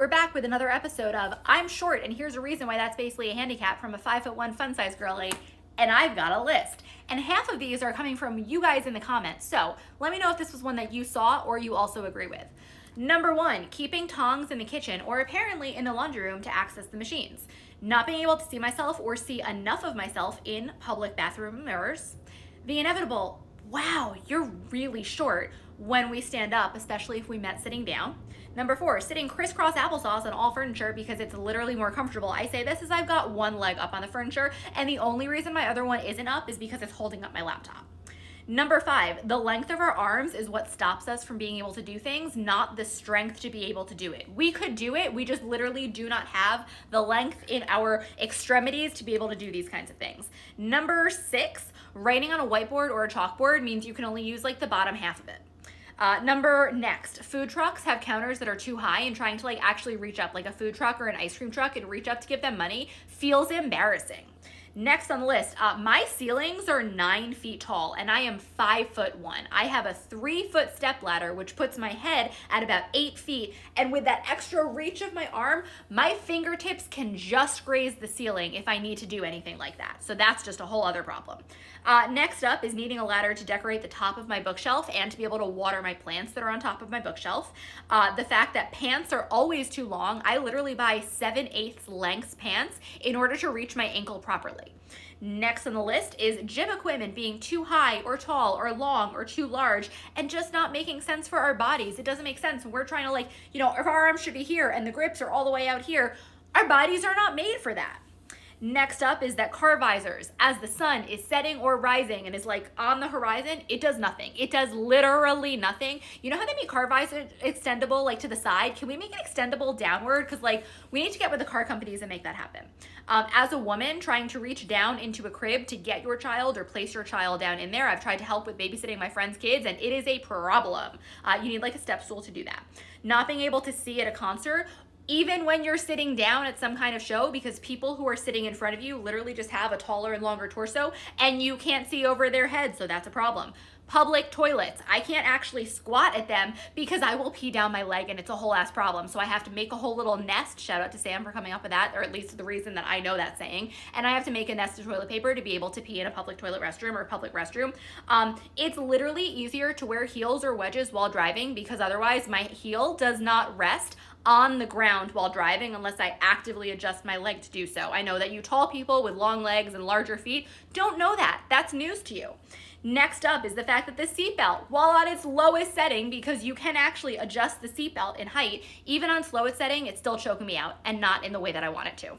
We're back with another episode of I'm Short, and here's a reason why that's basically a handicap from a 5'1" fun size girl, and I've got a list. And half of these are coming from you guys in the comments. So let me know if this was one that you saw or you also agree with. Number 1, keeping tongs in the kitchen or apparently in the laundry room to access the machines. Not being able to see myself or see enough of myself in public bathroom mirrors. The inevitable, wow, you're really short when we stand up, especially if we met sitting down. Number 4, sitting crisscross applesauce on all furniture because it's literally more comfortable. I say this as I've got one leg up on the furniture, and the only reason my other one isn't up is because it's holding up my laptop. Number 5, the length of our arms is what stops us from being able to do things, not the strength to be able to do it. We could do it, we just literally do not have the length in our extremities to be able to do these kinds of things. Number 6, writing on a whiteboard or a chalkboard means you can only use like the bottom half of it. Next, food trucks have counters that are too high, and trying to actually reach up, like a food truck or an ice cream truck, and reach up to give them money feels embarrassing. Next on the list, my ceilings are 9 feet tall and I am 5'1". I have a 3-foot step ladder, which puts my head at about 8 feet. And with that extra reach of my arm, my fingertips can just graze the ceiling if I need to do anything like that. So that's just a whole other problem. Next up is needing a ladder to decorate the top of my bookshelf and to be able to water my plants that are on top of my bookshelf. The fact that pants are always too long. I literally buy 7/8 length pants in order to reach my ankle properly. Next on the list is gym equipment being too high or tall or long or too large and just not making sense for our bodies. It doesn't make sense when we're trying to if our arms should be here and the grips are all the way out here, our bodies are not made for that. Next up is that car visors, as the sun is setting or rising and is on the horizon, it does nothing. It does literally nothing. You know how they make car visors extendable to the side? Can we make it extendable downward? Because we need to get with the car companies and make that happen. As a woman trying to reach down into a crib to get your child or place your child down in there, I've tried to help with babysitting my friends' kids, and it is a problem. You need a step stool to do that. Not being able to see at a concert, even when you're sitting down at some kind of show, because people who are sitting in front of you literally just have a taller and longer torso and you can't see over their heads, so that's a problem. Public toilets, I can't actually squat at them because I will pee down my leg and it's a whole ass problem. So I have to make a whole little nest, shout out to Sam for coming up with that, or at least the reason that I know that saying, and I have to make a nest of toilet paper to be able to pee in a public toilet restroom or public restroom. It's literally easier to wear heels or wedges while driving because otherwise my heel does not rest on the ground while driving unless I actively adjust my leg to do so. I know that you tall people with long legs and larger feet don't know that. That's news to you. Next up is the fact that the seatbelt, while on its lowest setting, because you can actually adjust the seatbelt in height, even on slowest setting, it's still choking me out and not in the way that I want it to.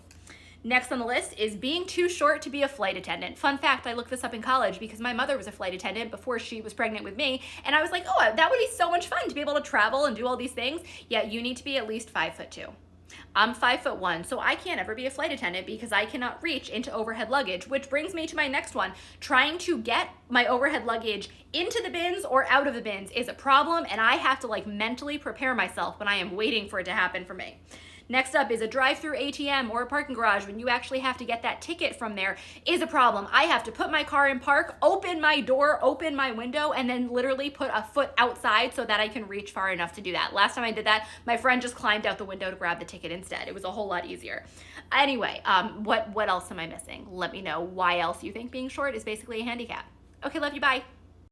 Next on the list is being too short to be a flight attendant. Fun fact, I looked this up in college because my mother was a flight attendant before she was pregnant with me, and I was like, oh, that would be so much fun to be able to travel and do all these things. Yeah, you need to be at least 5'2". I'm 5'1", so I can't ever be a flight attendant because I cannot reach into overhead luggage, which brings me to my next one. Trying to get my overhead luggage into the bins or out of the bins is a problem, and I have to mentally prepare myself when I am waiting for it to happen for me. Next up is a drive-through ATM or a parking garage when you actually have to get that ticket from there is a problem. I have to put my car in park, open my door, open my window, and then literally put a foot outside so that I can reach far enough to do that. Last time I did that, my friend just climbed out the window to grab the ticket instead. It was a whole lot easier. Anyway, what else am I missing? Let me know why else you think being short is basically a handicap. Okay, love you, bye.